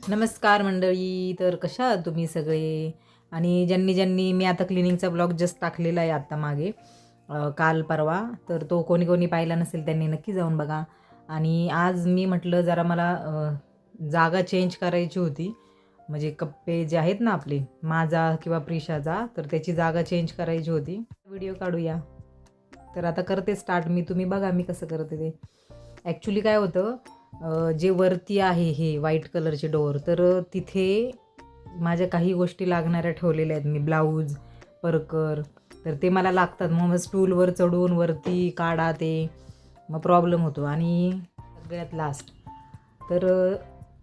नमस्कार मंडळी. तर कशा आहात तुम्ही सगळे? आणि ज्यांनी मी आता क्लिनिंगचा ब्लॉग जस्ट टाकलेला आहे आत्ता मागे, काल परवा. तर तो कोणी कोणी पाहिला नसेल त्यांनी नक्की जाऊन बघा. आणि आज मी म्हटलं जरा मला जागा चेंज करायची होती. म्हणजे कप्पे जे आहेत ना आपले, माझा किंवा प्रिशाचा, तर त्याची जागा चेंज करायची होती. व्हिडिओ काढूया. तर आता करते स्टार्ट मी. तुम्ही बघा मी कसं करते ते. ॲक्च्युली काय होतं, जे वरती आहे हे व्हाईट कलरचे डोअर, तर तिथे माझ्या काही गोष्टी लागणाऱ्या ठेवलेल्या आहेत मी. ब्लाऊज, परकर, तर ते मला लागतात. मग स्टूलवर चढून वरती काढा ते, मग प्रॉब्लेम होतो. आणि सगळ्यात लास्ट तर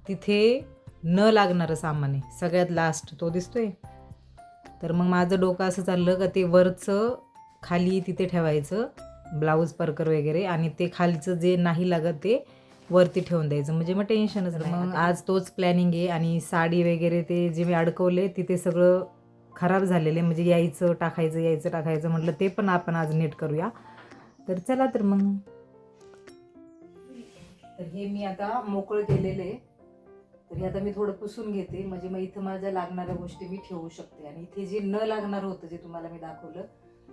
तिथे न लागणारं सामान आहे सगळ्यात लास्ट, तो दिसतोय. तर मग माझं डोकं असं चाललं का ते वरचं खाली तिथे ठेवायचं, ब्लाऊज परकर वगैरे, आणि ते खालचं जे नाही लागत ते वरती ठेवून द्यायचं, म्हणजे मग टेन्शनच नाही. मग आज तोच प्लॅनिंग आहे. आणि साडी वगैरे ते जे मी अडकवले तिथे सगळं खराब झालेले, म्हणजे यायचं टाकायचं म्हटलं ते पण आपण आज नीट करूया. तर चला तर मग. तर हे मी आता मोकळं केलेले, तर हे आता मी थोडं पुसून घेते, म्हणजे मग इथं माझ्या लागणाऱ्या गोष्टी मी ठेवू शकते. आणि इथे जे न लागणार होतं, जे तुम्हाला मी दाखवलं,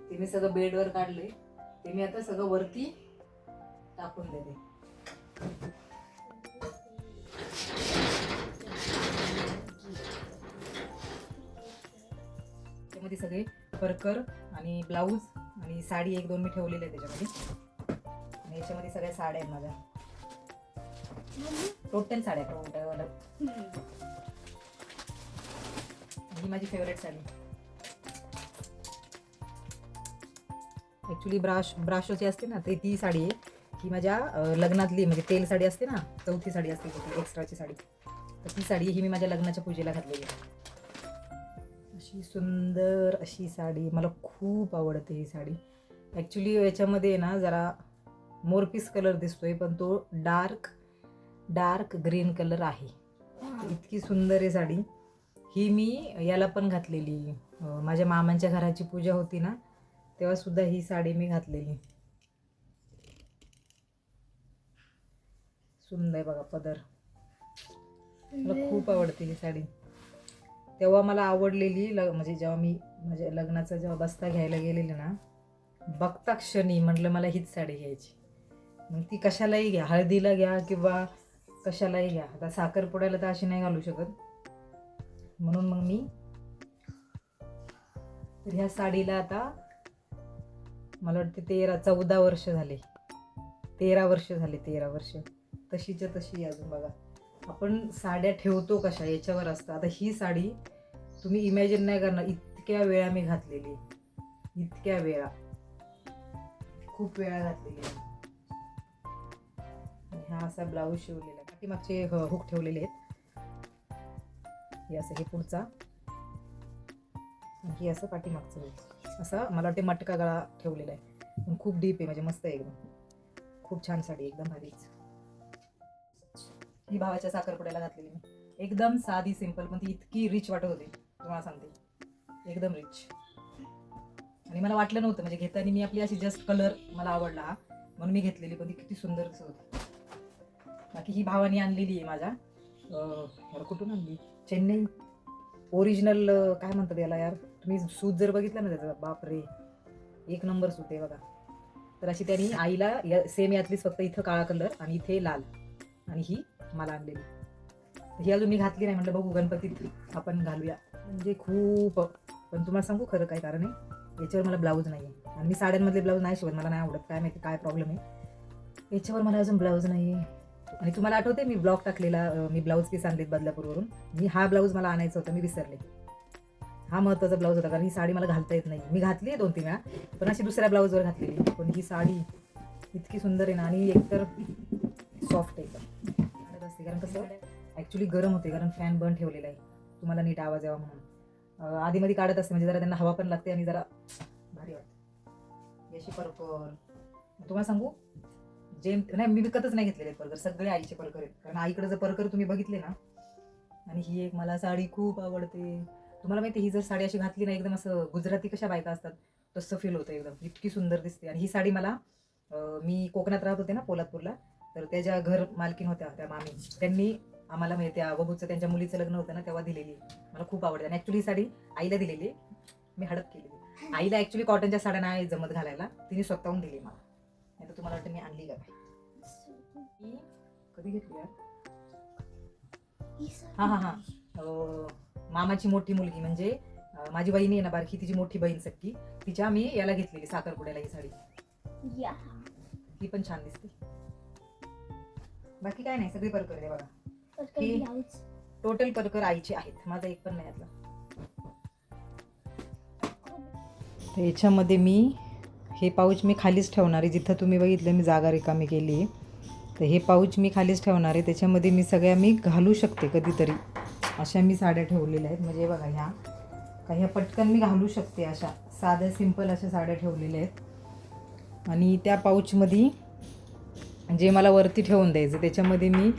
ते मी सगळं बेडवर काढले. ते मी आता सगळं वरती टाकून देते. त्यामध्ये सगळे परकर आणि ब्लाऊज आणि साडी एक दोन मी ठेवलेले आहे त्याच्यामध्ये. आणि याच्यामध्ये सगळ्या साड्या आहेत माझ्या, टोटल साड्या टोटल. ही माझी फेवरेट साडी. ॲक्च्युली ब्राशोची असते ना, ते ती साडी आहे. ही माझ्या लग्नातली, म्हणजे तेल साडी असते ना, चौथी साडी असते ती एक्स्ट्राची साडी. तर ती साडी ही मी माझ्या लग्नाच्या पूजेला घातलेली आहे. अशी सुंदर अशी साडी, मला खूप आवडते ही साडी. ॲक्च्युली याच्यामध्ये ना जरा मोरपीस कलर दिसतोय, पण तो डार्क ग्रीन कलर आहे. इतकी सुंदर आहे साडी. ही मी याला पण घातलेली, माझ्या मामांच्या घराची पूजा होती ना, तेव्हा सुद्धा ही साडी मी घातलेली. सुंदर आहे बघा पदर, मला खूप आवडते ही साडी. तेव्हा मला आवडलेली, म्हणजे जेव्हा मी माझ्या लग्नाचा जेव्हा बस्ता घ्यायला गेलेले ना, बघता क्षणी म्हटलं मला हीच साडी घ्यायची. मग ती कशालाही घ्या, हळदीला घ्या किंवा कशालाही घ्या. आता साखरपुड्याला तर अशी नाही घालू शकत, म्हणून मग मी तर ह्या साडीला आता मला वाटते 14 वर्ष झाले. 13 वर्ष झाले, 13 वर्ष. तशीच्या तशी अजून बघा. आपण साड्या ठेवतो कशा याच्यावर असतं. आता ही साडी तुम्ही इमॅजिन नाही करणार, इतक्या वेळा मी घातलेली, इतक्या वेळा, खूप वेळा घातलेली. हा असा ब्लाऊज शिवलेला, पाठीमागचे हुक ठेवलेले आहेत. हे असं, हे पुढचा, हे असं पाठीमागचं हुक, असा मला वाटते मटका गळा ठेवलेला आहे. पण खूप डीप आहे, म्हणजे मस्त आहे एकदम. खूप छान साडी, एकदम भारीच. ही भावाच्या साखरपुड्याला घातलेली मी, एकदम साधी सिंपल, पण ती इतकी रिच वाटत होती तुम्हाला सांगते, एकदम रिच. आणि मला वाटलं नव्हतं, म्हणजे घेताना मी आपली अशी जस्ट कलर मला आवडला हा, म्हणून मी घेतलेली, पण ती किती सुंदर दिसत होती. बाकी ही भावानी आणलेली आहे माझ्या, कुठून आणली, चेन्नई. ओरिजिनल काय म्हणतात याला यार, तुम्ही सूत जर बघितलं ना त्याचं, बापरे, एक नंबर सूत आहे बघा. तर अशी त्यांनी आईला सेम यातलीच, फक्त इथं काळा कलर आणि इथे लाल, आणि ही मला आणलेली. ही अजून मी घातली नाही, म्हटलं बघू गणपतीत आपण घालूया. म्हणजे खूप, पण तुम्हाला सांगू खरं काय कारण आहे, याच्यावर मला ब्लाऊज नाही आहे. आणि मी साड्यांमधले ब्लाऊज नाही शिवत, मला नाही आवडत, काय माहिती काय प्रॉब्लेम आहे, याच्यावर मला अजून ब्लाऊज नाही आहे. आणि तुम्हाला आठवते मी ब्लॉग टाकलेला, मी ब्लाऊज पीस आणलेत बदलापूरवरून. मी हा ब्लाऊज मला आणायचा होता, मी विसरले. हा महत्त्वाचा ब्लाऊज होता, कारण ही साडी मला घालता येत नाही. मी घातली आहे 2-3 वेळा, पण अशी दुसऱ्या ब्लाऊजवर घातलेली. पण ही साडी इतकी सुंदर आहे ना, आणि एकतर सॉफ्ट आहे एकदम. काढत असते कारण कसं ॲक्च्युली गरम होते, कारण फॅन बंद ठेवलेला आहे, तुम्हाला नीट आवाज यावा म्हणून. आधीमध्ये काढत असते, म्हणजे जरा त्यांना हवा पण लागते आणि जरा भारी वाटते. याची परकर तुम्हाला सांगू, नाही, मी विकतच नाही घेतलेले परकर, सगळे आईचे परकर आहेत. कारण आईकडे जर परकर तुम्ही बघितले ना, आणि ही एक मला साडी खूप आवडते. तुम्हाला माहिती, ही जर साडी अशी घातली ना, एकदम असं गुजराती कशा बायका असतात तसं फील होतं एकदम, इतकी सुंदर दिसते. आणि ही साडी मला, मी कोकणात राहत होते ना पोलादपूरला, तर त्याच्या घर मालकीन होत्या त्या मामी, त्यांनी आम्हाला माहिती आहे बबूचं त्यांच्या मुलीचं लग्न होतं ना तेव्हा दिलेली. मला खूप आवडते आणि ॲक्च्युली ही साडी आईला दिलेली, मी हडप केलेली. आईला ॲक्च्युली कॉटनच्या साड्या नाही जमत घालायला, तिने स्वतःहून दिली मला. नाही तर तुम्हाला वाटतं मी आणली का काय? मी कधी घेतली यार? हां मामाची मोठी मुलगी म्हणजे माझी बहिणी आहे ना बारकी, तिची मोठी बहीण सक्की, तिच्या मी याला घेतलेली साखरपुड्याला ही साडी. ही पण छान दिसते. बाकी काय नाही, सगळी परकर आहे बघा. ही टोटल परकर आईची आहेत, माझा एक पण नाही यातला. तर याच्यामध्ये मी हे पाऊच मी खालीच ठेवणार आहे. जिथं तुम्ही बघितलं मी जागा रिकामी केली आहे, तर हे पाऊच मी खालीच ठेवणार आहे. त्याच्यामध्ये मी सगळ्या मी घालू शकते कधीतरी, अशा मी साड्या ठेवलेल्या आहेत. म्हणजे बघा ह्या पटकन मी घालू शकते, अशा साध्या सिंपल अशा साड्या ठेवलेल्या आहेत. आणि त्या पाऊचमध्ये जे मला वरती ठेवून द्यायचं त्याच्यामध्ये मी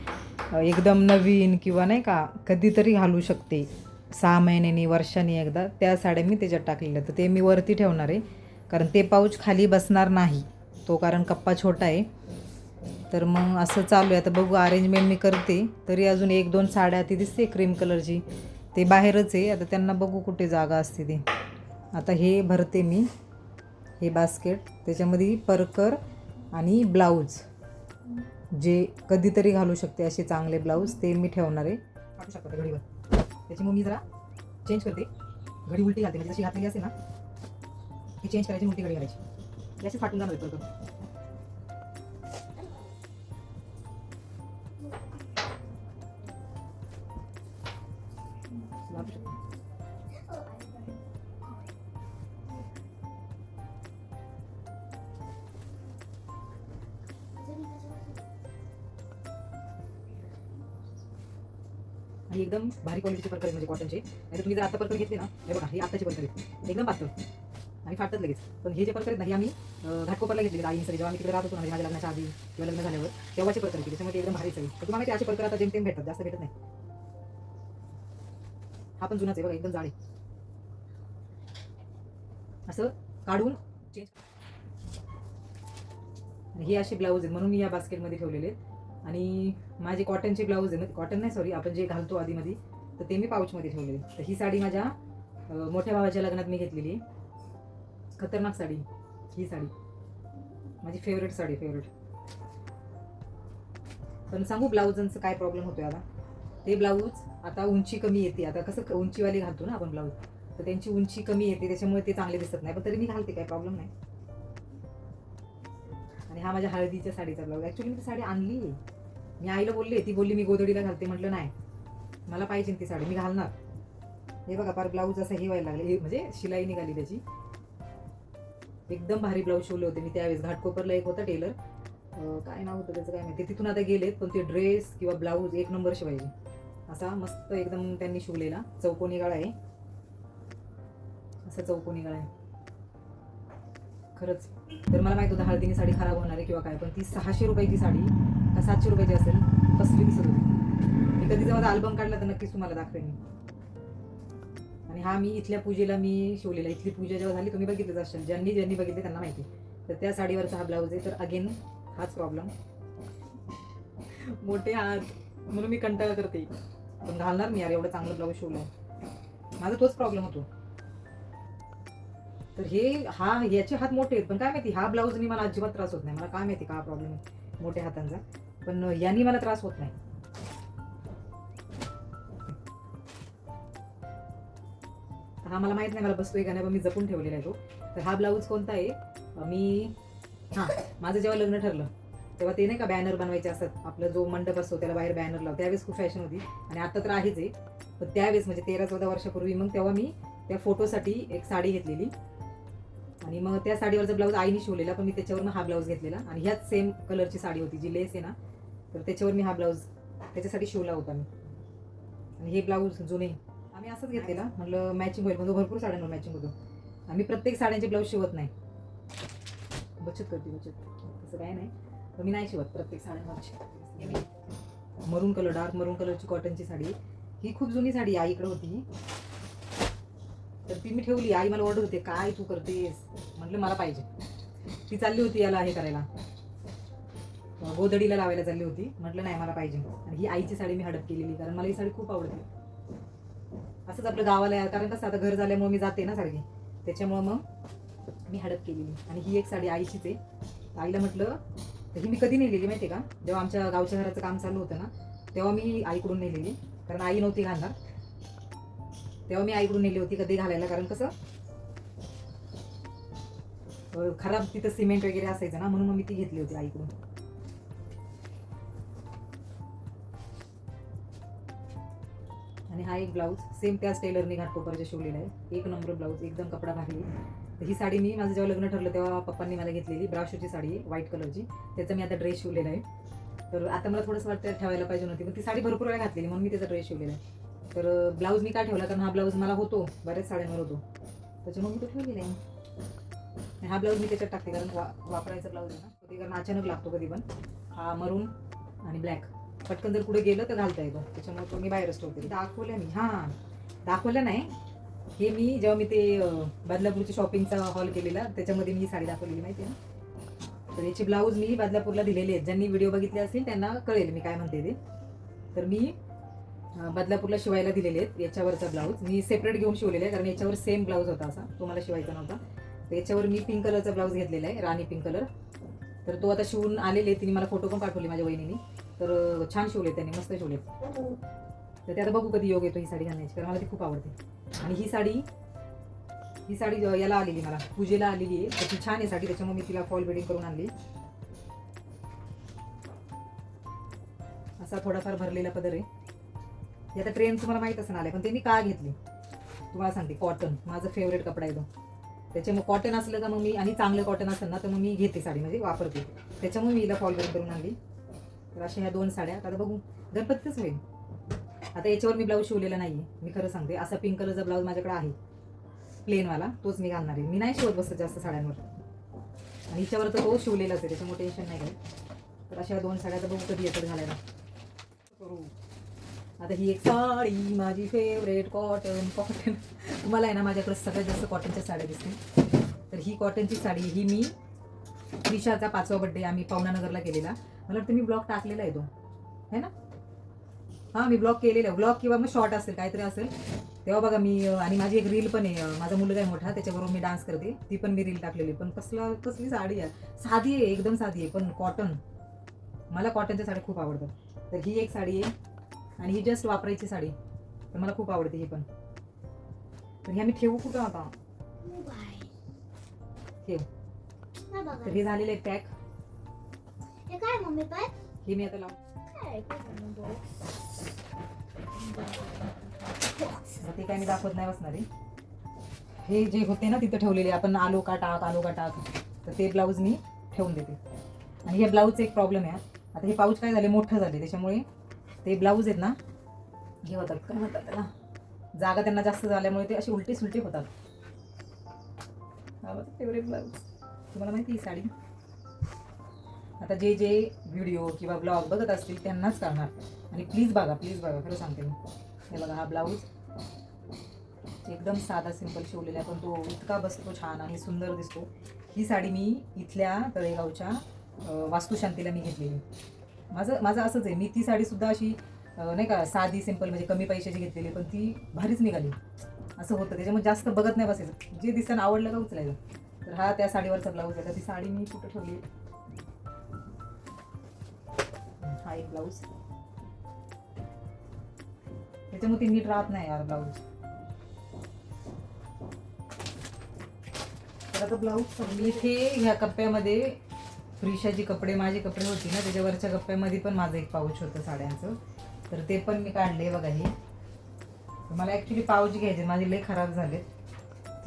एकदम नवीन किंवा नाही का कधीतरी घालू शकते, 6 महिन्यांनी वर्षांनी एकदा, त्या साड्या मी त्याच्यात टाकलेल्या. तर ते मी वरती ठेवणार आहे, कारण ते पाऊच खाली बसणार नाही तो, कारण कप्पा छोटा आहे. तर मग असं चालू आहे. आता बघू अरेंजमेंट मी करते. तरी अजून 1-2 साड्या ती दिसते क्रीम कलरची, ते बाहेरच आहे. आता त्यांना बघू कुठे जागा असते ती. आता हे भरते मी, हे बास्केट, त्याच्यामध्ये परकर आणि ब्लाऊज जे कधीतरी घालू शकते असे चांगले ब्लाऊज ते मी ठेवणार आहे. काढू शकते घडीवर, त्याच्यामुळे मी जरा चेंज करते, घडी उलटी घालते. म्हणजे जशी घातलेली असेल ना ती चेंज करायची, उलटी घडी घालायची, अशी फाटून जाणार परकर. आणि एकदम भारी क्वालिटीचे परकर म्हणजे कॉटनचे. नाही तुम्ही जर आता परकर घेतले ना, हे बघा हे आताचे परकर आहेत, एकदम पातळ आणि फाटतात लगेच. पण हे जे परकर आहेत ना, हे आम्ही घाटकोपरला घेतलेले आईने सगळे, जेव्हा आम्ही तिकडे राहत होतो ना, माझ्या लग्नाच्या आधी किंवा लग्न झाल्यावर, तेव्हाचे परकर आहेत. त्याच्यामध्ये एकदम भारीच आहे. तर तुम्हाला असे परकर आता जेमतेम भेटतात, जास्त भेटत नाही. हा पण जुनाच आहे बघा, एकदम जाड आहे. असं काढून चेंज. हे असे ब्लाऊज आहेत म्हणून मी या बास्केटमध्ये ठेवलेले आहेत. आणि माझे कॉटनचे ब्लाऊज आहे, कॉटन नाही सॉरी, आपण जे घालतो आधीमध्ये, तर ते मी पाऊचमध्ये ठेवलेले. तर ही साडी माझ्या मोठ्या भावाच्या लग्नात मी घेतलेली आहे. खतरनाक साडी, ही साडी माझी फेवरेट साडी, फेवरेट. पण सांगू ब्लाऊजांचं काय प्रॉब्लेम होतोय आता, ते ब्लाऊज आता उंची कमी येते. आता कसं उंचीवाली घालतो ना आपण ब्लाऊज, तर त्यांची उंची कमी येते, त्याच्यामुळे ते चांगले दिसत नाही. पण तरी मी घालते, काय प्रॉब्लेम नाही. आणि हा माझ्या हळदीच्या साडीचा ब्लाऊज. ॲक्च्युली मी ती साडी आणली आहे, मी आईला बोलले, ती बोलली मी गोधडीला घालते. म्हटलं नाही, मला पाहिजे ती साडी, मी घालणार. हे बघा पार ब्लाऊज असं हे व्हायला लागले, म्हणजे शिलाई निघाली त्याची. एकदम भारी ब्लाऊज शिवले होते मी त्यावेळेस. घाटकोपरला एक होता टेलर, काय नाव होतं त्याचं काय माहिती, तिथून आता गेलेत. पण ते ड्रेस किंवा ब्लाऊज एक नंबर शिवायचे, असा मस्त एकदम त्यांनी शिवलेला. चौकोनी गळा आहे, असा चौकोनी गळा आहे खरंच. तर मला माहित होतं हळदीने साडी खराब होणार आहे किंवा काय, पण ती 600 रुपयाची साडी का 700 रुपयाची असेल, कसली दिसत होती. मी कधी जेव्हा अल्बम काढला तर नक्कीच तुम्हाला दाखवेन मी. आणि हा मी इथल्या पूजेला मी शिवलेला. इथली पूजा जेव्हा झाली तुम्ही बघितलंच असेल, ज्यांनी बघितले त्यांना माहिती. तर त्या साडीवरचा हा ब्लाऊज आहे. तर अगेन हाच प्रॉब्लेम, मोठे हात, म्हणून मी कंटाळा करते. पण घालणार मी यार, एवढं चांगलं ब्लाऊज शिवलंय. माझा तोच प्रॉब्लेम होतो. तर याचे हात मोठे आहेत, पण काय माहिती हा ब्लाऊजनी मला अजिबात त्रास होत नाही. मला काय माहिती का प्रॉब्लेम आहे मोठ्या हातांचा, पण यांनी मला त्रास होत नाही. हा मला माहित नाही मला बसतोय का नाही, पण मी जपून ठेवलेला आहे तो. तर हा ब्लाऊज कोणता आहे, माझं जेव्हा लग्न ठरलं तेव्हा ते नाही का बॅनर बनवायचे असतात, आपला जो मंडप असतो त्याला बाहेर बॅनर लावतो, त्यावेळेस खूप फॅशन होती. आणि आता तर आहेच आहे, पण त्यावेळेस म्हणजे 13-14 वर्षापूर्वी, मग तेव्हा मी त्या फोटोसाठी एक साडी घेतलेली. आणि मग त्या साडीवरचा ब्लाऊज आईने शिवलेला, पण मी त्याच्यावर हा ब्लाऊज घेतलेला. आणि ह्याच सेम कलरची साडी होती, जी लेस आहे ना, तर त्याच्यावर मी हा ब्लाऊज त्याच्यासाठी शिवला होता मी. आणि हे ब्लाऊज जुने आम्ही असंच घेतलेला, म्हटलं मॅचिंग होईल, म्हणजे भरपूर साड्यांवर मॅचिंग होतो. आम्ही प्रत्येक साड्यांचे ब्लाऊज शिवत नाही, बचत करते तसं काय नाही, पण मी नाही शिवत प्रत्येक साड्यांवरची. मरून कलर, डार्क मरून कलरची कॉटनची साडी, ही खूप जुनी साडी आईकडे होती. तर ती मी ठेवली. आई मला ऑर्डर होते, काय तू करतेस, म्हटलं मला पाहिजे. ती चालली होती याला हे करायला, गोधडीला लावायला चालली होती. म्हटलं नाही मला पाहिजे. आणि ही आईची साडी मी हडप केलेली, कारण मला ही साडी खूप आवडते. असंच आपलं गावाला, कारण कसं आता घर झाल्यामुळे मी जाते ना सारखी, त्याच्यामुळं मग मी हडप केलेली. आणि ही एक साडी आईचीच आहे. आईला म्हटलं, तर ही मी कधी नेलेली माहिती आहे का, जेव्हा आमच्या गावच्या घराचं काम चालू होतं ना, तेव्हा मी आईकडून नेलेली, कारण आई नव्हती घालणार. तेव्हा मी आईकडून नेली होती कधी घालायला, कारण कसं खराब तिथं सिमेंट वगैरे असायचं ना, म्हणून मग मी ती घेतली होती आईकडून. आणि हा एक ब्लाऊज सेम त्याच टेलरने घाटकोपरच्या शिवलेला आहे. एक नंबर ब्लाऊज, एकदम कपडा भारी आहे. तर ही साडी मी माझं जेव्हा लग्न ठरलं तेव्हा पप्पांनी मला घेतलेली ब्राशोची साडी आहे, व्हाईट कलरची. त्याचा मी आता ड्रेस शिवलेला आहे. तर आता मला थोडंसं वाटतं ठेवायला पाहिजे नव्हती, पण ती साडी भरपूर वेळा घातलेली, म्हणून मी त्याचा ड्रेस शिवलेला आहे. तर ब्लाऊज मी का ठेवला, कारण हा ब्लाऊज मला होतो, बऱ्याच साड्यांवर होतो, त्याच्यामुळे मी तो ठेवलेला आहे. हा ब्लाऊज मी त्याच्यात टाकते, कारण वापरायचा ब्लाऊज आहे ना, ते कारण अचानक लागतो कधी पण. हा मरून आणि ब्लॅक, पटकन जर कुठे गेलं तर घालता येतो, त्याच्यामुळे तो मी बाहेरच ठेवते. दाखवलं मी, हां दाखवलं नाही, हे मी जेव्हा मी ते बदलापूरच्या शॉपिंगचा हॉल केलेला, त्याच्यामध्ये मी ही साडी दाखवलेली माहिती आहे ना. तर याची ब्लाऊज मी बदलापूरला दिलेले आहेत. ज्यांनी व्हिडिओ बघितले असतील त्यांना कळेल मी काय म्हणते ते. तर मी बदलापूरला शिवायला दिलेले आहेत. याच्यावरचा ब्लाऊज मी सेपरेट घेऊन शिवलेला आहे, कारण याच्यावर सेम ब्लाऊज होता असा, तो मला शिवायचा नव्हता. तर याच्यावर मी पिंक कलरचा ब्लाऊज घेतलेला आहे, राणी पिंक कलर. तर तो आता शिवून आलेले, तिने मला फोटो पण पाठवले माझ्या वहिनीने. तर छान शिवले त्यांनी, मस्त शिवले. तर ते आता बघू कधी योग येतो ही साडी घालण्याची, कारण मला ती खूप आवडते. आणि ही साडी याला आलेली, मला पूजेला आलेली आहे. तर ती छान आहे साडी, त्याच्यामुळे मी तिला फॉल बेडिंग करून आणली. असा थोडाफार भरलेला पदर आहे. आता ट्रेन तुम्हाला माहीत असं आलंय, पण ते मी का घेतली तुम्हाला सांगते. कॉटन माझं फेवरेट कपडा आहे तो, त्याच्यामुळे कॉटन असलं का मग मी, आणि चांगलं कॉटन असेल ना तर मग मी घेते साडी, म्हणजे वापरते. त्याच्यामुळे मी हिला फॉल बेडिंग करून आणली. तर अशा ह्या 2 साड्या आता बघू गणपतीच होईल. आता याच्यावर मी ब्लाऊज शिवलेला नाही आहे, मी खरं सांगते. असा पिंक कलरचा ब्लाऊज माझ्याकडे आहे प्लेनवाला, तोच मी घालणार आहे. मी नाही शिवत बसत जास्त साड्यांवर, आणि हिच्यावर तर तो शिवलेलाच आहे, त्याच्यामुळे टेन्शन नाही काय. तर अशा 2 साड्या तर बघू कधी येतात घालायला. आता ही एक साडी माझी फेवरेट, कॉटन. तुम्हाला आहे ना माझ्याकडे सगळ्यात जास्त कॉटनच्या साड्या दिसतील. तर ही कॉटनची साडी, ही मी त्रिशाचा 5वा बड्डे आम्ही पवनानगरला केलेला. मला वाटतं मी ब्लॉग टाकलेला आहे तो, है ना. हां मी ब्लॉग केलेला आहे, ब्लॉग किंवा मग शॉर्ट असेल काहीतरी असेल तेव्हा बघा मी. आणि माझी एक रील पण आहे, माझा मुलगा आहे मोठा, त्याच्याबरोबर मी डान्स करते, ती पण मी रील टाकलेली. पण कसली साडी आहे, साधी आहे, एकदम साधी आहे, पण कॉटन. मला कॉटनच्या साड्या खूप आवडतात. तर ही एक साडी आहे, आणि ही जस्ट वापरायची साडी, तर मला खूप आवडते ही पण. तर हे आम्ही ठेवू कुठं आता, ठेव. तर हे झालेलं आहे पॅक. काय मम्मी पण हे मी आता लावू, ते काय मी दाखवत नाही बसणार आहे. हे जे होते ना तिथं ठेवलेले, आपण आलो का टाक, तर ते ब्लाऊज मी ठेवून देते. आणि हे ब्लाऊजचा एक प्रॉब्लेम आहे. आता हे पाऊच काय झाले, मोठं झाले, त्याच्यामुळे ते ब्लाऊज आहेत ना, हे होतात, काय म्हणतात त्याला, जागा त्यांना जास्त झाल्यामुळे ते असे उलटे सुलटे होतात. फेवरेट ब्लाऊज तुम्हाला माहिती ही साडी. आता जे व्हिडिओ किंवा ब्लॉग बघत असतील त्यांनाच करणार. आणि प्लीज बघा खरं सांगते मी. हे बघा हा ब्लाऊज एकदम साधा सिंपल शिवलेला आहे, पण तो इतका बसतो छान आणि सुंदर दिसतो. ही साडी मी इथल्या तळेगावच्या वास्तुशांतीला मी घेतलेली. माझं असंच आहे, मी ती साडीसुद्धा अशी नाही का साधी सिंपल, म्हणजे कमी पैशाची घेतलेली, पण ती भारीच निघाली असं होतं. त्याच्यामुळे जास्त बघत नाही बसायचं, जे दिसतं आवडलं का उचलायचं. तर हा त्या साडीवरचा ब्लाऊज आहे. तर ती साडी मी कुठं ठेवली, हा एक ब्लाऊज, त्याच्यामुळे ती नीट राहत नाही यार ब्लाऊज. तर आता ब्लाऊज मी इथे ह्या कप्प्यामध्ये प्रिशाची कपडे, माझे कपडे होती ना, त्याच्यावरच्या कप्प्यामध्ये पण माझं एक पाऊच होतं साड्यांचं, तर ते पण मी काढले बघा. हे मला ॲक्च्युली पाऊच घ्यायचे, माझे लय खराब झाले,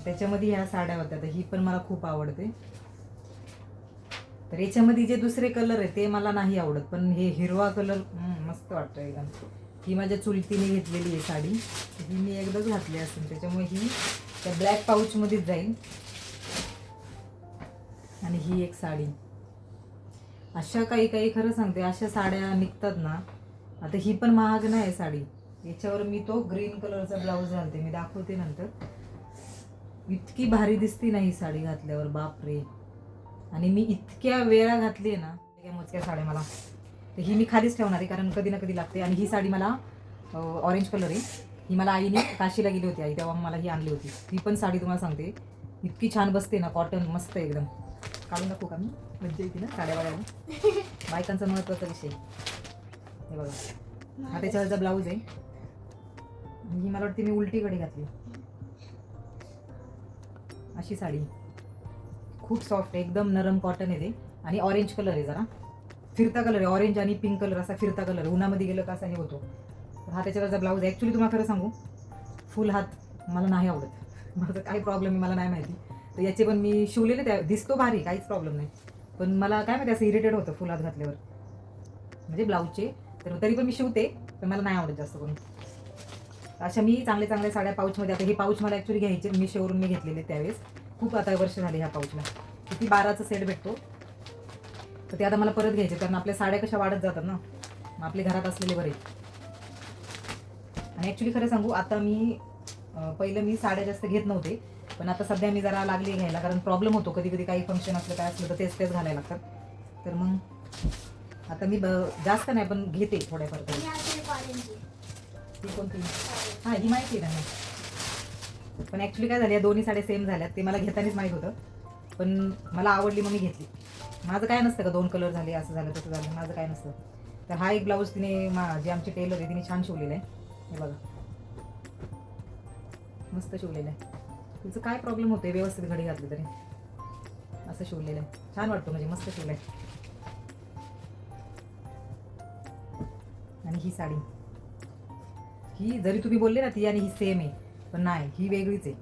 त्याच्यामध्ये ह्या साड्या होत्या. तर ही पण मला खूप आवडते. तर याच्यामध्ये जे दुसरे कलर आहे ते मला नाही आवडत, पण हे हिरवा कलर मस्त वाटतं एकदम. ही माझ्या चुलतीने घेतलेली आहे साडी, ही मी एकदाच घातली असेल, त्याच्यामुळे ही त्या ब्लॅक पाऊचमध्येच जाईल. आणि ही एक साडी, अशा काही खरं सांगते अशा साड्या निघतात ना. आता ही पण महाग नाही साडी, याच्यावर मी तो ग्रीन कलरचा ब्लाऊज घालते, मी दाखवते नंतर. इतकी भारी दिसती ना ही साडी घातल्यावर, बापरे. आणि मी इतक्या वेळा घातली आहे ना, मोजक्या साड्या मला. तर ही मी खालीच ठेवणार आहे कारण कधी ना कधी लागते. आणि ही साडी मला ऑरेंज कलर आहे. ही मला आईने काशीला गेली होती आई, तेव्हा मला ही आणली होती. ही पण साडी तुम्हाला सांगते इतकी छान बसते ना, कॉटन मस्त एकदम. काढून दाखवू का मी? मज्जा येते ना साड्या बघायला. बायकांचा महत्त्वाचा विषय. हे बघा, हा त्याच्यावरचा ब्लाऊज आहे. ही मला वाटते मी उलटीकडे घातली. अशी साडी खूप सॉफ्ट आहे, एकदम नरम कॉटन आहे ते. आणि ऑरेंज कलर आहे, जरा फिरता कलर आहे. ऑरेंज आणि पिंक कलर असा फिरता कलर आहे. उन्हामध्ये गेलं का असा हे होतो. तर हा त्याच्यावरचा ब्लाऊज आहे. ॲक्च्युली तुम्हाला खरं सांगू, फुल हात मला नाही आवडत. माझा काय प्रॉब्लेम आहे मला नाही माहिती. तर याचे पण मी शिवलेले, त्या दिसतो भारी, काहीच प्रॉब्लेम नाही. पण मला काय माहिती असं इरिटेट होतं फुल हात घातल्यावर, म्हणजे ब्लाऊजचे. तर तरी पण मी शिवते, पण मला नाही आवडत जास्त करून. अशा मी चांगल्या साड्या पाऊचमध्ये. आता हे पाऊच मला ॲक्च्युली घ्यायचे, मी शोरूम मी घेतलेले त्यावेळेस. खूप आता वर्ष झाली ह्या पाऊचला. किती 12चा सेट भेटतो. तर ते आता मला परत घ्यायचे, कारण आपल्या साड्या कशा वाढत जातात ना, मग आपले घरात असलेले बरे. आणि ॲक्च्युली खरं सांगू, आता मी पहिलं मी साड्या जास्त घेत नव्हते, पण आता सध्या मी जरा लागली घ्यायला, कारण प्रॉब्लेम होतो कधी कधी काही फंक्शन असलं काय असलं तर तेच घालायला लागतात. तर मग आता मी जास्त नाही पण घेते थोड्याफार तरी. ही कोणती? हां, ही माहिती आहे त्यांना. पण ॲक्च्युली काय झालं, या दोन्ही साड्या सेम झाल्यात. ते मला घेतानाच माहीत होतं, पण मला आवडली मग मी घेतली. माझं काय नसतं का 2 कलर झाले, असं झालं तसं झालं, माझं काय नसतं. तर हा एक ब्लाऊज तिने जे आमची टेलर आहे तिने छान शिवलेला आहे. हे बघा, मस्त शिवलेलं आहे. तिचं काय प्रॉब्लेम होते, व्यवस्थित घडी घातली तरी असं शिवलेलं आहे. छान वाटतं, म्हणजे मस्त शिवलं आहे. आणि ही साडी, ही जरी तुम्ही बोलले ना ती आणि ही सेम आहे, पण नाही, ही वेगळीच आहे.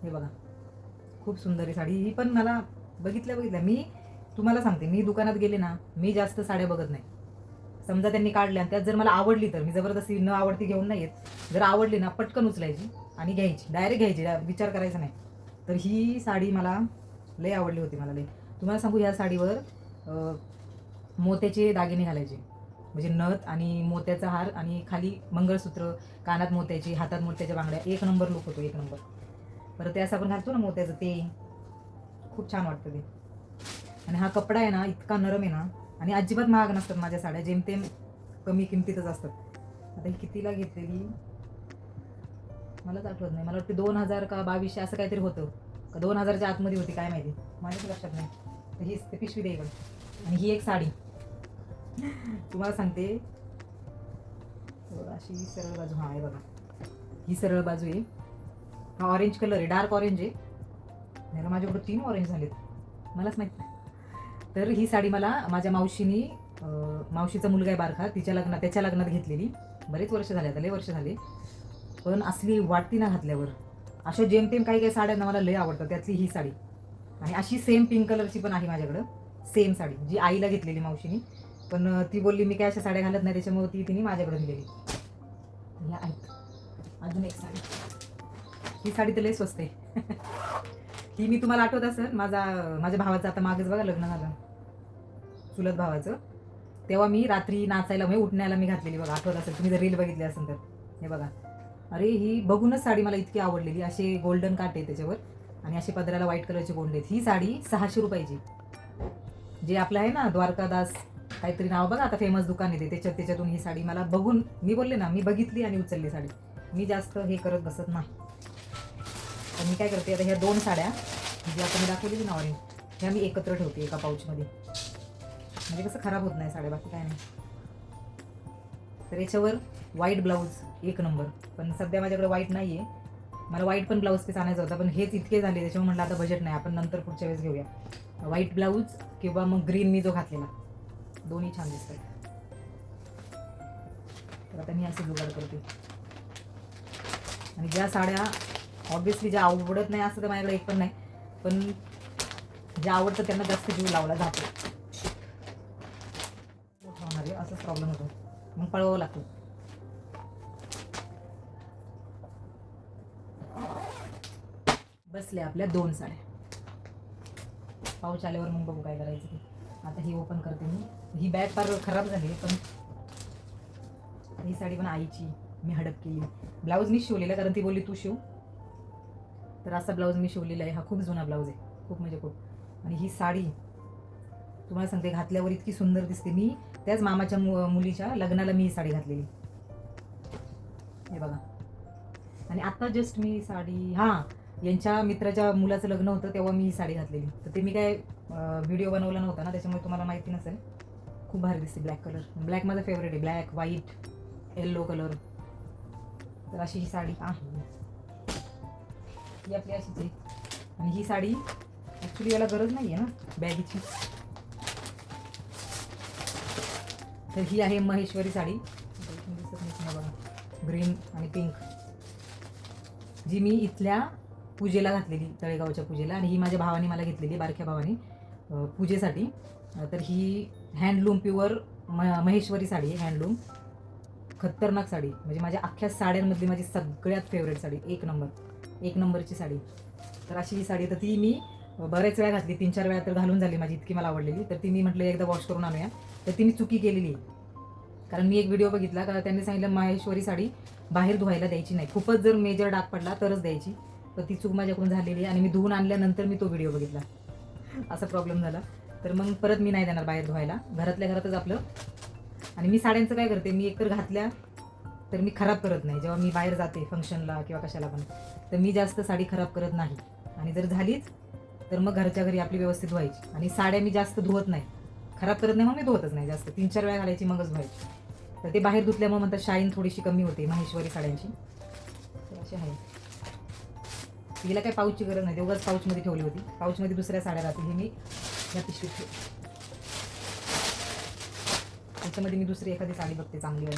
हे बघा, खूप सुंदर आहे साडी. ही पण मला बघितल्या मी तुम्हाला सांगते, मी दुकानात गेले ना, मी जास्त साड्या बघत नाही. समजा त्यांनी काढल्या आणि त्यात जर मला आवडली तर मी जबरदस्ती न आवडती घेऊन नाही येत. जर आवडली ना, पटकन उचलायची आणि घ्यायची, डायरेक्ट घ्यायची, विचार करायचा नाही. तर ही साडी मला लय आवडली होती. मला लय, तुम्हाला सांगू, ह्या साडीवर मोत्याचे दागिने घालायचे, म्हणजे नथ आणि मोत्याचा हार आणि खाली मंगळसूत्र, कानात मोत्याची, हातात मोत्याच्या बांगड्या. एक नंबर लुक होतो, एक नंबर. बरं, ते असं आपण घालतो ना मोत्याचं, ते खूप छान वाटतं ते. आणि हा कपडा आहे ना, इतका नरम आहे ना, आणि अजिबात महाग नसतात माझ्या साड्या, जेमतेम कमी किमतीतच असतात. आता ही कितीला घेतलेली मलाच आठवत नाही. मला वाटतं 2000 का 2200 असं काहीतरी होतं, का 2000च्या आतमध्ये होती, काय माहिती, माझ्याच लक्षात नाही. तर हीच ते पिशवी दे इकडं. आणि ही एक साडी तुम्हाला सांगते, अशी सरळ बाजू. हां, आहे बघा, ही सरळ बाजू आहे. हा ऑरेंज कलर आहे, डार्क ऑरेंज आहे. मला माझ्याकडं 3 ऑरेंज झालेत, मलाच माहीत नाही. तर ही साडी मला माझ्या मावशीनी, मावशीचा मुलगा आहे बारखा, त्याच्या लग्नात घेतलेली. बरेच वर्ष झाले, आता लय वर्ष झाले. पण असली वाटती ना घातल्यावर. अशा जेमतेम काही साड्या मला लय आवडतात, त्यातली ही साडी. आणि अशी सेम पिंक कलरची पण आहे माझ्याकडं, सेम साडी, जी आईला घेतलेली मावशीनी. पण ती बोलली मी काय अशा साड्या घालत नाही, त्याच्यामुळे तिने माझ्याकडे दिलेली. ह्या आहेत. अजून एक साडी, ही साडी तर लय स्वस्त आहे. ही मी, तुम्हाला आठवत असेल, माझ्या भावाचं आता मागेच बघा लग्न झालं, चुलत भावाचं. तेव्हा मी रात्री नाचायला, म्हणजे उठण्याला मी घातलेली बघा, आठवत असेल तुम्ही जर रील बघितली असेल तर. हे बघा, अरे ही बघूनच साडी मला इतकी आवडलेली. असे गोल्डन काट आहे त्याच्यावर आणि असे पदराला व्हाईट कलरचे गोंडे आहेत. ही साडी 600 रुपयाची. जे आपलं आहे ना द्वारकादास काहीतरी नाव बघा, आता फेमस दुकान आहे ते, त्याच्यातून ही साडी मला बघून, मी बोलले ना, मी बघितली आणि उचलली साडी. मी जास्त हे करत बसत नाही. तर मी काय करते, आता ह्या 2 साड्या जी आता मी दाखवलेली ना ऑरेंज, ह्या मी एकत्र ठेवते एका पाऊचमध्ये, म्हणजे कसं खराब होत नाही साड्या, बाकी काय नाही. तर याच्यावर व्हाईट ब्लाऊज एक नंबर, पण सध्या माझ्याकडे व्हाईट नाही आहे. मला व्हाईट पण ब्लाऊज पीस आणायचा होता, पण हेच इतके झाले, त्याच्यामुळे म्हटलं आता बजेट नाही, आपण नंतर पुढच्या वेळेस घेऊया. व्हाईट ब्लाऊज किंवा मग ग्रीन मी जो घातलेला, दोन्ही छान दिसतात. तर आता मी असे जुगाड करते. आणि ज्या साड्या ऑब्व्हियसली ज्या आवडत नाही असं तर माझ्याकडे एक पण नाही, पण ज्या आवडतं त्यांना जास्त जीव लावला जातो. असंच प्रॉब्लेम होतो, मग पळवावं लागतं. बसल्या आपल्या 2 साड्या. पाऊच आल्यावर मग बघू काय करायचं ते. आता ही ओपन करते मी. ही बॅग फार खराब झाली, पण ही साडी पण आईची, मी हडप केली. ब्लाऊज मी शिवलेला, कारण ती बोलली तू शिव, तर असा ब्लाऊज मी शिवलेला आहे. हा खूप जुना ब्लाऊज आहे, खूप म्हणजे खूप. आणि ही साडी तुम्हाला सांगते घातल्यावर इतकी सुंदर दिसते. मी त्याच मामाच्या मुलीच्या लग्नाला मी ही साडी घातलेली. हे बघा. आणि आता जस्ट मी साडी यांच्या मित्राच्या मुलाचं लग्न होतं तेव्हा मी ही साडी घातलेली. तर ते मी काय व्हिडिओ बनवला नव्हता ना, त्याच्यामुळे तुम्हाला माहिती नसेल. खूप भारी दिसते. ब्लॅक कलर, ब्लॅक माझा फेवरेट आहे. Black, white, yellow colour. तर अशी ही साडी आहे. ही आपली अशीच आहे. आणि ही साडी ॲक्च्युली याला गरज नाही आहे ना बॅगीची. तर ही आहे महेश्वरी साडी. दिसत नाही बघा, ग्रीन आणि पिंक, जी मी इथल्या पूजेला घातलेली, तळेगावच्या पूजेला. आणि ही माझ्या भावाने मला घेतलेली, बारक्या भावाने, पूजेसाठी. तर ही हँडलूम प्युअर महेश्वरी साडी आहे. हँडलूम खतरनाक साडी, म्हणजे माझ्या अख्ख्या साड्यांमधली माझी सगळ्यात फेवरेट साडी. एक नंबरची साडी. तर अशी ही साडी. तर ती मी बऱ्याच वेळा घातली, 3-4 वेळा तर घालून झाली माझी, इतकी मला आवडलेली. तर ती मी म्हटलं एकदा वॉश करून आणूया. तर ती मी चुकी केलेली आहे. कारण मी एक व्हिडिओ बघितला का त्यांनी सांगितलं महेश्वरी साडी बाहेर धुवायला द्यायची नाही, खूपच जर मेजर डाग पडला तरच द्यायची. तर ती चूक माझ्याकडून झालेली आहे. आणि मी धुवून आणल्यानंतर मी तो व्हिडिओ बघितला, असा प्रॉब्लेम झाला. तर मग परत मी नाही देणार बाहेर धुवायला, घरातल्या घरातच आपलं. आणि मी साड्यांचं काय करते, मी एकतर घातल्या तर मी खराब करत नाही. जेव्हा मी बाहेर जाते फंक्शनला किंवा कशाला पण, तर मी जास्त साडी खराब करत नाही. आणि जर झालीच तर मग घरच्या घरी आपली व्यवस्थित धुवायची. आणि साड्या मी जास्त धुवत नाही, खराब करत नाही, मग मी धुवतच नाही जास्त. 3-4 वेळा घालायची मगच धुवायची. तर ते बाहेर धुतल्यामुळे म्हणतात शाईन थोडीशी कमी होते महेश्वरी साड्यांची. तर अशी आहे. तिला काही पाऊचची गरज नाही, तेवढंच पाऊचमध्ये ठेवली होती. पाऊचमध्ये दुसऱ्या साड्या राहतील, ही मी या पिशवीत ठेवली. त्याच्यामध्ये मी दुसरी एखादी साडी बघते चांगली वाली.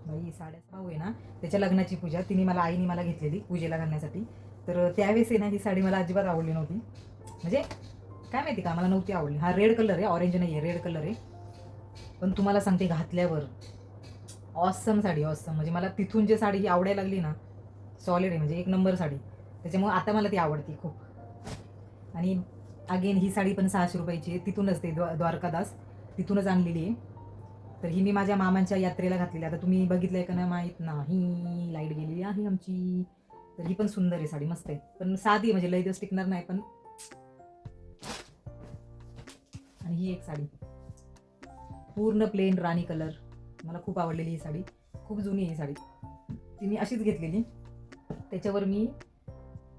बाई साड्याचा भाऊ आहे ना, त्याच्या लग्नाची पूजा तिने आईने मला घेतलेली पूजेला घालण्यासाठी. तर त्यावेळेस आहे ना ही साडी मला अजिबात आवडली नव्हती. म्हणजे काय माहिती का, मला नव्हती आवडली. हा रेड कलर आहे, ऑरेंज नाही आहे, रेड कलर आहे. पण तुम्हाला सांगते घातल्यावर ऑसम साडी, ऑसम. म्हणजे मला तिथून जे साडी ही आवडायला लागली ना, सॉलिड आहे, म्हणजे एक नंबर साडी. त्याच्यामुळे आता मला ती आवडती खूप. आणि अगेन ही साडी पण 600 रुपयाची आहे. तिथूनच ते द्वारकादास तिथूनच आणलेली आहे. तर ही मी माझ्या मामांच्या यात्रेला घातलेली. आता तुम्ही बघितलंय का नाही माहीत नाही, लाईट गेलेली आहे आमची. तर ही पण सुंदर आहे साडी, मस्त आहे. पण साधी, म्हणजे लई दिवस टिकणार नाही पण. आणि ही एक साडी पूर्ण प्लेन राणी कलर, मला खूप आवडलेली ही साडी. खूप जुनी आहे ही साडी, ती मी अशीच घेतलेली. त्याच्यावर मी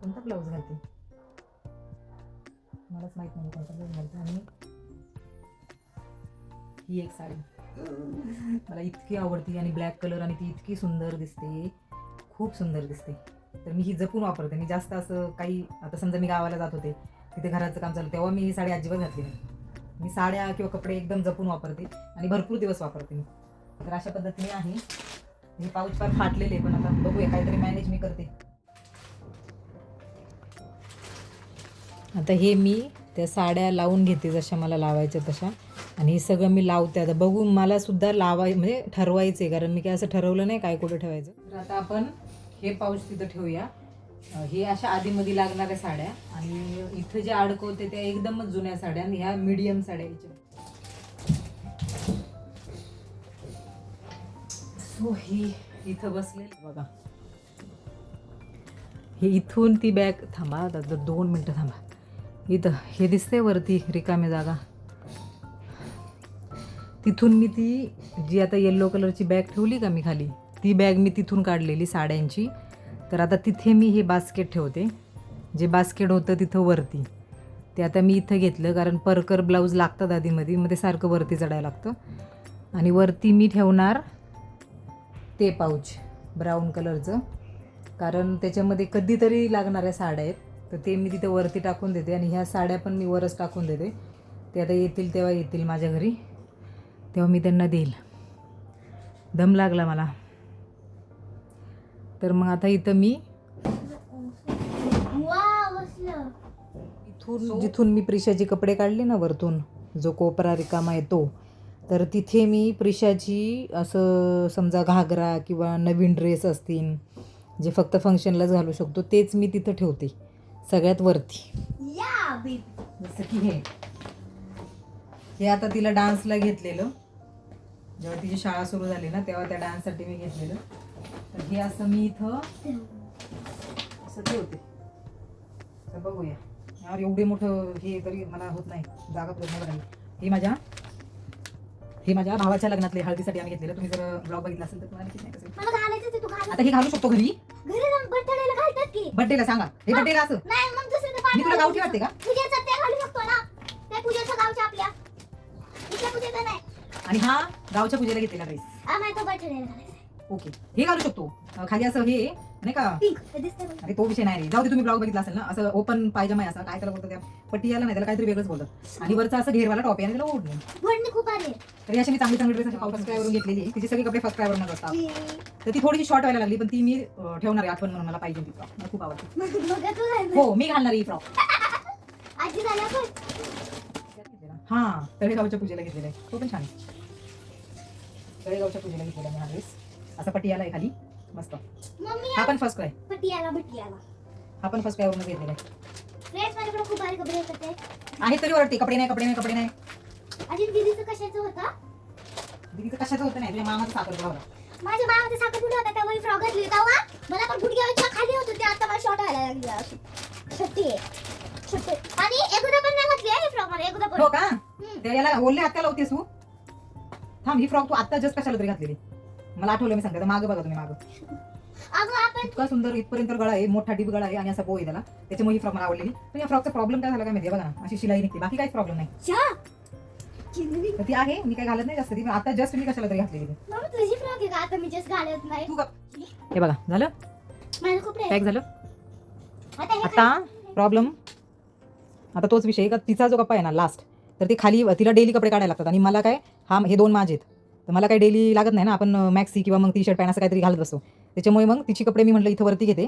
कोणता ब्लाऊज घालते मलाच माहित नाही कोणता ब्लाऊज घालते. आणि ही एक साडी मला इतकी आवडती, आणि ब्लॅक कलर, आणि ती इतकी सुंदर दिसते, खूप सुंदर दिसते. तर मी ही जपून वापरते. मी जास्त असं काही, आता समजा मी गावाला जात होते, तिथे घराचं काम चालू, तेव्हा मी ही साडी अजिबात घातली नाही. मी साड्या किंवा कपडे एकदम जपून वापरते आणि भरपूर दिवस वापरते मी. तर अशा पद्धतीने आहे. हे पाऊच फार फाटलेले, पण आता बघूया काहीतरी मॅनेज मी करते. आता हे मी त्या साड्या लावून घेते जशा मला लावायच्या तशा. आणि हे सगळं मी लावते. आता बघून मला सुद्धा म्हणजे ठरवायचं आहे, कारण मी काय असं ठरवलं नाही काय कुठं ठेवायचं. तर आता आपण हे पाऊच तिथं ठेवूया. हे अशा आधीमध्ये लागणाऱ्या साड्या, आणि इथं जे अडकवते त्या एकदमच जुन्या साड्या, आणि ह्या मीडियम साड्या याच्या. सो ही इथं बसले बघा. हे इथून ती बॅग, थांबा आता 2 मिनटं थांबा. इथं हे दिसते वरती रिकामी जागा, तिथून मी ती जी आता येल्लो कलरची बॅग ठेवली का मी खाली, ती बॅग मी तिथून काढलेली साड्यांची. तर आता तिथे मी हे बास्केट ठेवते. जे बास्केट होतं तिथं वरती, ते आता मी इथं घेतलं, कारण परकर ब्लाऊज लागतात आधीमध्ये, मग ते सारखं वरती चढायला लागतं. आणि वरती मी ठेवणार ते पाऊच ब्राऊन कलरचं, कारण त्याच्यामध्ये कधीतरी लागणाऱ्या साड्या आहेत. तर ते मी तिथे वरती टाकून देते. आणि ह्या साड्या पण मी वरच टाकून देते. ते आता येतील तेव्हा येतील माझ्या घरी, तेव्हा मी त्यांना देईल. दम लागला मला. तर मग आता इथं मी इथून जिथून मी प्रिशाची कपडे काढले ना वरतून, जो कोपरा रिकामा आहे तो, तर तिथे मी प्रिशाची असं समजा घागरा किंवा नवीन ड्रेस असतील जे फक्त फंक्शनलाच घालू शकतो, तेच मी तिथं ठेवते सगळ्यात वरती. जसं की हे आता तिला डान्सला घेतलेलं, जेव्हा तिची शाळा सुरू झाली ना तेव्हा त्या डान्ससाठी मी घेतलेलं. तर हे असं मी इथं असं ठेवते. तर बघूया, यार एवढे मोठं हे तरी मला होत नाही, जागा पूर्ण झाली. हे माझ्या भावाच्या लग्नातले हळदीसाठी आम्ही घेतलेलं. तुम्ही जर ब्लॉग बघितला असेल तर तुम्हाला किती नाही कसं. मला घालायचं ते तू घाल. आता हे घालू शकतो घरी घरी जाऊन बर्थडेला घालतात की. बर्थडेला? सांगा हे बर्थडेला असं. नाही मग दुसरं ते मी तुला पाणी गावठी वाटते का? पूजेचं ते घालू शकतो ना. त्या पूजेचं गावच्या आपल्या. इथल्या पूजेचं नाही. आणि हा गावच्या पूजेला घेतलेला ड्रेस. आम्हाला तो बर्थडेला घालायचा. ओके, हे घालू शकतो. खाली असं हे नाही का, पिंक ते दिसतंय बघ. अरे तो विषय नाही रे. जाऊ दे, तुम्ही ब्लॉग बघितला असेल ना. असं ओपन पायजमा आहे, असा काय त्याला बोलतात, त्या पट्टीयाला नाही, त्याला काहीतरी वेगळंच बोलतात. आणि वरचा असं घेरवाला टॉप आहे आणि त्याला ओढणी. भरणी खूप आली. तरी अशी मी चांगली चांगली ड्रेस फर्स्ट क्रायवरून घेतलेली आहे. तिचे सगळे कपडे फर्स्ट क्रायवरून असतात. तर ती थोडीशी शॉर्ट व्हायला लागली, पण ती मी ठेवणार आहे आठवण म्हणून. मला पाहिजे ती फ्रॉक, मला खूप आवडते. मग तू घाल. हो, मी घालणार ही फ्रॉक. आजी झाल्या पण. हा, तळेगावच्या पूजेला घेतलेला आहे, तो पण छान आहे. तळेगावच्या पूजेला घेतलेला मी हा ड्रेस. असा पटियाला आहे खाली, मस्त. मम्मी हा पण फर्स्ट क्राय. पटियाला भटियाला. हा पण फर्स्ट क्रायवरून घेतलेला आहे. फ्रेंड्स माझ्याकडे खूप भारी कपडे येतात ते. आहे तरी ओरडते, कपडे नाही कपडे नाही कपडे नाही. आजी दीदीचं कशाचं होतं? दीदीचं कशाचं होतं नाही, तुझ्या मामाचं साखर लावला. माझ्या मामाचा साखरपुडा होता तेव्हा मी फ्रॉक घातली तेव्हा मला पण गुडघ्याच्या खाली होत होते. आता मला शॉर्ट व्हायला लागली अशी. छोटी आणि एकदा पण नाही घातली ही फ्रॉक. मला एकदा पण. हो का? ते याला ओल्ले हात का लावतेस तू? थांब, ही फ्रॉक तू आता जस्ट कशाला तरी घातलेली. मला आठवलं, मी सांगते. मागं बघा तुम्ही, मागं अगं आपण इतका सुंदर इथपर्यंत गळा आहे, मोठा डीप गळा आहे आणि असा बोय त्याला. त्याच्यामुळे ही फ्रॉक मला आवडलेली. पण या फ्रॉकचा प्रॉब्लेम काय झाला काय माहिती, बघा ना, अशी शिलाई निघते, बाकी काहीच प्रॉब्लेम नाही. चा चिंदी. तर ती आहे, मी काय घालत नाही जास्त ती, पण आता जस्ट मी कशाला तरी घातलेली. मम्मी तुझी फ्रॉक आहे का? आता मी जस्ट घालत नाही. तू हे बघा, झालं माझं खूप पॅक झालं. आता हे आता प्रॉब्लेम, आता तोच विषय का तिचा जो कप्पा आहे ना लास्ट, तर ती खाली तिला डेली कपडे काढायला लागतात. आणि मला काय, हे दोन माझे आहेत, तर मला काही डेली लागत नाही ना. आपण मॅक्सी किंवा मग टी शर्ट पॅन्ट असं काहीतरी घालत बसतो. त्याच्यामुळे मग तिची कपडे मी म्हटलं इथं वरती घेते,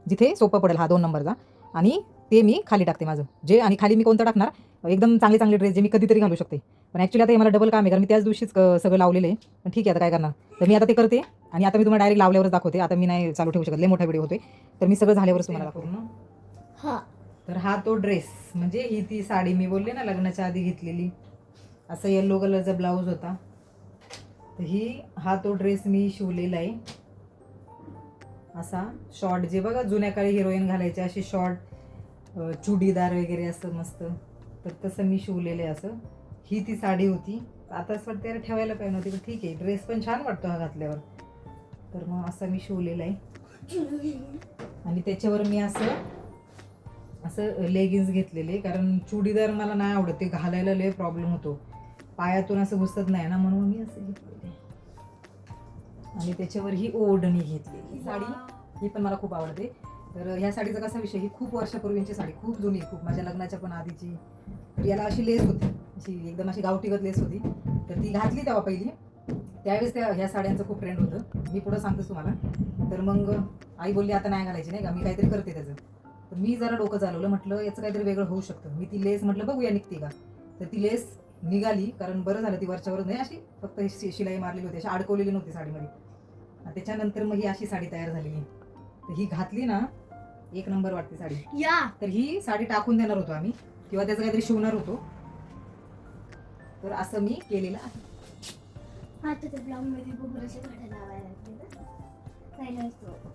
जिथे सोपं पडेल, हा 2 नंबरचा. आणि ते मी खाली टाकते माझं जे. आणि खाली मी कोणतं टाकणार, एकदम चांगले चांगले ड्रेस जे मी कधीतरी घालू शकते. पण ॲक्च्युली आता हे मला डबल काम आहे, कारण मी त्याच दिवशीच सगळं लावलेलं आहे. पण ठीक आहे, आता काय करणार. तर मी आता ते करते आणि आता मी तुम्हाला डायरेक्ट लावल्यावरच दाखवते. आता मी नाही चालू ठेवू शकत, लय मोठा व्हिडिओ होते. तर मी सगळं झाल्यावरच तुम्हाला दाखवतो. हा तर हा तो ड्रेस, म्हणजे ही ती साडी मी बोलले ना लग्नाच्या आधी घेतलेली, असं येलो कलरचा ब्लाऊज होता. तर हा तो ड्रेस मी शिवलेला आहे. असा शॉर्ट, जे बघा जुन्या काळी हिरोईन घालायचे असे शॉर्ट चुडीदार वगैरे असं मस्त, तर तसं मी शिवलेलं आहे. असं ही ती साडी होती. आता असं वाटतं यार ठेवायला पाहिजे नव्हती, पण ठीक आहे, ड्रेस पण छान वाटतो हा घातल्यावर. तर मग असं मी शिवलेलं आहे. आणि त्याच्यावर मी असं लेगिन्स घेतलेले, कारण चुडीदार मला नाही आवडत, ते घालायला लय प्रॉब्लेम होतो, पायातून असं घुसत नाही ना, म्हणून मी असं घेतलेले. आणि त्याच्यावर ही ओढणी घेतली. ही साडी ही पण मला खूप आवडते. तर ह्या साडीचा कसा विषय, ही खूप वर्षापूर्वीची साडी, खूप जुनी, खूप माझ्या लग्नाच्या पण आधीची. तर याला अशी लेस होती, अशी एकदम अशी गावठीगत लेस होती. तर ती घातली तेव्हा पहिली, त्यावेळेस ह्या साड्यांचं खूप ट्रेंड होतं. मी पुढं सांगतेच तुम्हाला. तर मग आई बोलली आता नाही घालायची, नाही का, मी काहीतरी करते त्याचं. तर मी जरा डोकं चालवलं, म्हटलं याचं काहीतरी वेगळं होऊ शकतं. मी ती लेस म्हटलं बघूया निघते का. तर ती लेस निघाली, कारण बरं झालं ती वरच्यावर नाही अशी फक्त शिलाई मारलेली होती, अशी अडकवलेली नव्हती साडीमध्ये. त्याच्यानंतर मग ही अशी साडी तयार झालेली. तर ही घातली ना, एक नंबर वाटते साडी. या तर ही साडी टाकून देणार होतो आम्ही, किंवा त्याचं काहीतरी शिवणार होतो. तर असं मी केलेलं आहे. आता ते ब्लाऊज मध्ये बघून असे घाटायला लावायला लागले ना. पहिला असतो.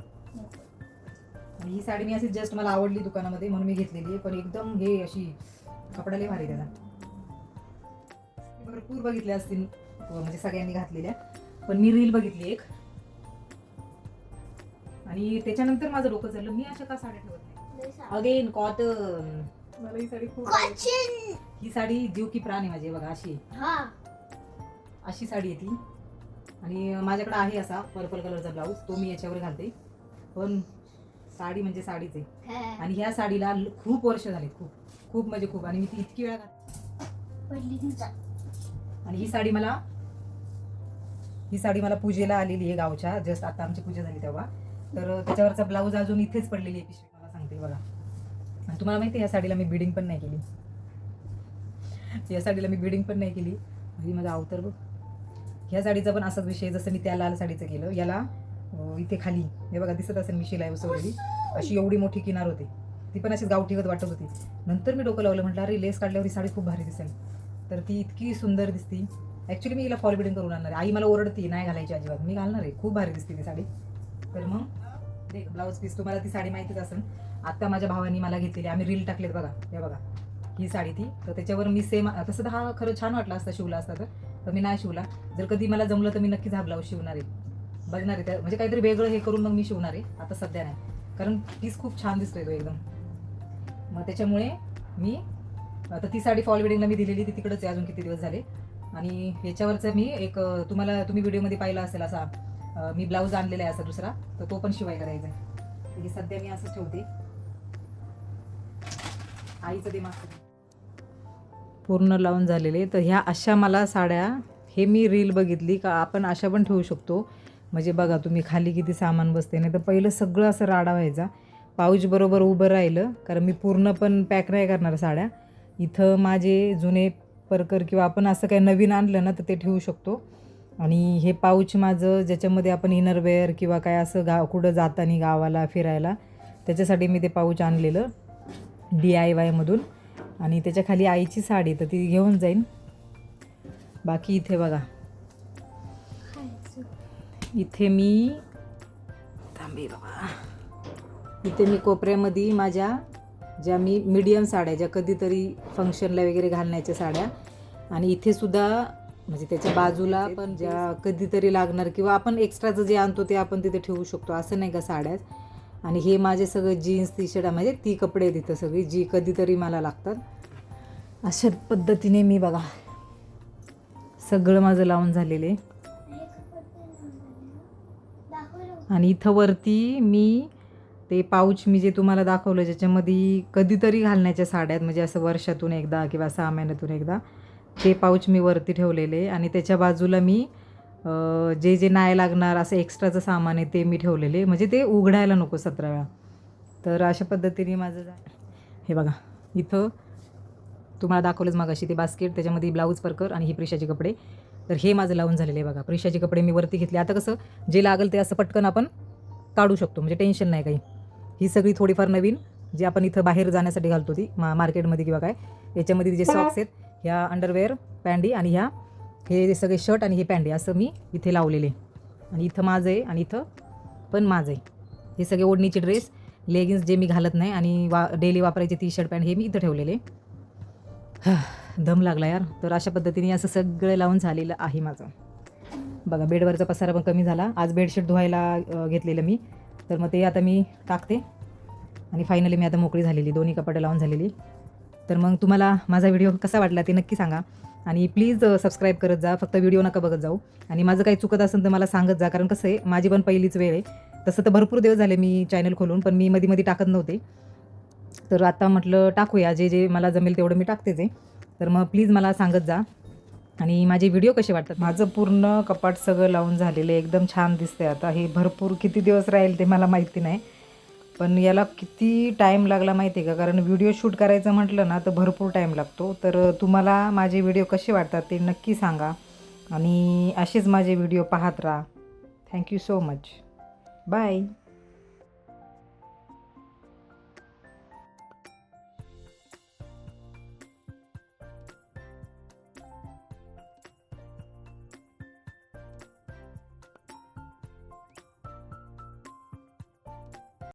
आणि ही साडी मी अशी जस्ट मला आवडली दुकानामध्ये म्हणून मी घेतलेली आहे. पण एकदम हे अशी कपडा लय भारी त्याचा. भरपूर बघितल्या असतील म्हणजे सगळ्यांनी घातलेल्या, पण मी रील बघितली एक, आणि त्याच्यानंतर माझं डोकं चाललं, मी अशा का साड्या ठेवत नाही. अगेन कॉटन, मला ही साडी खूप आवडते. ही साडी जीव की प्राण आहे माझी. बघा अशी अशी साडी आहे ती. आणि माझ्याकडे आहे असा पर्पल कलरचा ब्लाऊज, तो मी याच्यावर घालते. पण साडी म्हणजे साडीच आहे. आणि ह्या साडीला खूप वर्ष झाली, खूप खूप म्हणजे खूप. आणि मी ती इतकी वेळा आणि ही साडी मला पूजेला आलेली आहे गावच्या, जस्ट आता आमची पूजा झाली तेव्हा. तर त्याच्यावरचा ब्लाऊज अजून इथेच पडलेली आहे पिशवी, मला सांगते बघा. आणि तुम्हाला माहिती आहे या साडीला मी बिडिंग पण नाही केली. या साडीला मी बिडिंग पण नाही केली. ही माझा अवतार बघ. ह्या साडीचा पण असाच विषय, जसं मी त्या लाल साडीचं केलं, याला इथे खाली हे बघा दिसत असेल मी शिलाई उसवलेली, अशी एवढी मोठी किनार होती, ती पण अशीच गावठीगत वाटत होती. नंतर मी डोकं लावलं, म्हटलं अरे लेस काढल्यावर ही साडी खूप भारी दिसेल. तर ती इतकी सुंदर दिसती. ॲक्च्युली मी हिला फॉल बिडिंग करून आणणार आहे. आई मला ओरडती नाही घालायची अजिबात, मी घालणार आहे, खूप भारी दिसते ती साडी. तर मग देख ब्लाऊज पीस तुम्हाला ती साडी माहितीच असेल. आता माझ्या भावानी मला घेतलेली, आम्ही रील टाकलेत बघा, हे बघा ही साडी ती. तर त्याच्यावर मी सेम तसं तर हा खरं छान वाटला असता शिवला असता तर मी नाही शिवला. जर कधी मला जमलं तर मी नक्कीच हा ब्लाऊज शिवणार आहे, बघणार आहे म्हणजे काहीतरी वेगळं हे करून मग मी शिवणार आहे. आता सध्या नाही, कारण पीस खूप छान दिसतोय तो एकदम. मग त्याच्यामुळे मी आता ती साडी फॉल वेडिंगला मी दिलेली, ती तिकडंच आहे अजून किती दिवस झाले. आणि याच्यावरचं मी एक तुम्ही व्हिडिओमध्ये पाहिला असेल असा मी ब्लाऊज आणलेला आहे असा दुसरा, तर तो पण शिवायला करायचा आहे. म्हणजे सध्या मी असंच ठेवते. आईचं ते मागचं पूर्ण लावून झालेले. तर ह्या अशा मला साड्या, हे मी रील बघितली का आपण अशा पण ठेवू शकतो. म्हणजे बघा तुम्ही खाली किती सामान बसते. नाही तर पहिलं सगळं असं राडा व्हायचा. पाऊच बरोबर उभं राहिलं, कारण मी पूर्ण पण पॅक नाही करणार साड्या. इथं माझे जुने परकर किंवा आपण असं काही नवीन आणलं ना तर ते ठेवू शकतो. आणि हे पाऊच माझं ज्याच्यामध्ये आपण इनरवेअर किंवा काय असं कुठं जाताना गावाला फिरायला, त्याच्यासाठी मी ते पाऊच आणलेलं DIYमधून. आणि त्याच्या खाली आईची साडी, तर ती घेऊन जाईन. बाकी इथे बघा, इथे मी थांबे बाबा, इथे मी कोपऱ्यामध्ये माझ्या ज्या मी मीडियम साड्या, ज्या कधीतरी फंक्शनला वगैरे घालण्याच्या साड्या, आणि इथे सुद्धा म्हणजे त्याच्या बाजूला पण ज्या कधीतरी लागणार किंवा आपण एक्स्ट्राचं जे आणतो ते आपण तिथे ठेवू शकतो, असं नाही का साड्याच. आणि हे माझे सगळं जीन्स टी शर्ट म्हणजे ती कपडे तिथं सगळी जी कधीतरी मला लागतात. अशा पद्धतीने मी बघा सगळं माझं लावून झालेले. आणि इथं वरती मी ते पाऊच मी जे तुम्हाला दाखवलं ज्याच्यामध्ये कधीतरी घालण्याच्या साड्या आहेत, म्हणजे असं वर्षातून एकदा किंवा 6 महिन्यातून एकदा, ते पाऊच मी वरती ठेवलेले. आणि त्याच्या बाजूला मी जे जे नाही लागणार असं एक्स्ट्राचं सामान आहे ते मी ठेवलेले, म्हणजे ते उघडायला नको 17 वेळा. तर अशा पद्धतीने माझं हे बघा इथं तुम्हाला दाखवलंच मगाशी ते बास्केट, त्याच्यामध्ये ब्लाऊज परकर आणि ही प्रिशाचे कपडे. तर हे माझं लावून झालेलं आहे बघा. प्रिशाचे कपडे मी वरती घेतले. आता कसं जे लागेल ते असं पटकन आपण काढू शकतो, म्हणजे टेन्शन नाही काही. ही सगळी थोडीफार नवीन जी आपण इथं बाहेर जाण्यासाठी घालतो ती मार्केटमध्ये किंवा काय, याच्यामध्ये जे सॉक्स आहेत, ह्या अंडरवेअर पॅन्टी, आणि ह्या हे सगळे शर्ट आणि हे पॅन्टी असं मी इथे लावलेले. आणि इथं माझं आहे आणि इथं पण माझं आहे. हे सगळे ओढणीचे ड्रेस, लेगिन्स जे मी घालत नाही, आणि डेली वापरायचे टी शर्ट पॅन्ट हे मी इथं ठेवलेले. दम लागला यार. तर अशा पद्धतीने असं सगळं लावून झालेलं आहे माझं. बघा बेडवरचा पसारा पण कमी झाला. आज बेडशीट धुवायला घेतलेलं मी, तर मग ते आता मी टाकते. आणि फायनली मी आता मोकळी झालेली, दोन्ही कपाटे लावून झालेली. तर मग तुम्हाला माझा व्हिडिओ कसा वाटला ते नक्की सांगा. आणि प्लीज सबस्क्राईब करत जा, फक्त व्हिडिओ नका बघत जाऊ. आणि माझं काही चुकत असेल तर मला सांगत जा, कारण कसं आहे माझी पण पहिलीच वेळ आहे. तसं तर भरपूर दिवस झाले मी चॅनल खोलून, पण मी मध्ये टाकत नव्हते. तर आता म्हटलं टाकूया, जे जे मला जमेल तेवढं मी टाकतेच आहे. तर मग प्लीज मला सांगत जा. आणि माझे व्हिडिओ कसे वाटतात. माझं पूर्ण कपाट सगळं लावून झालेलं एकदम छान दिसते. आता हे भरपूर किती दिवस राहील ते मला माहिती नाही, पण याला किती टाईम लागला माहिती आहे का, कारण व्हिडिओ शूट करायचं म्हटलं ना तर भरपूर टाईम लागतो. तर तुम्हाला माझे व्हिडिओ कसे वाटतात ते नक्की सांगा. आणि असेच माझे व्हिडिओ पाहत राहा. Thank you so much. बाय.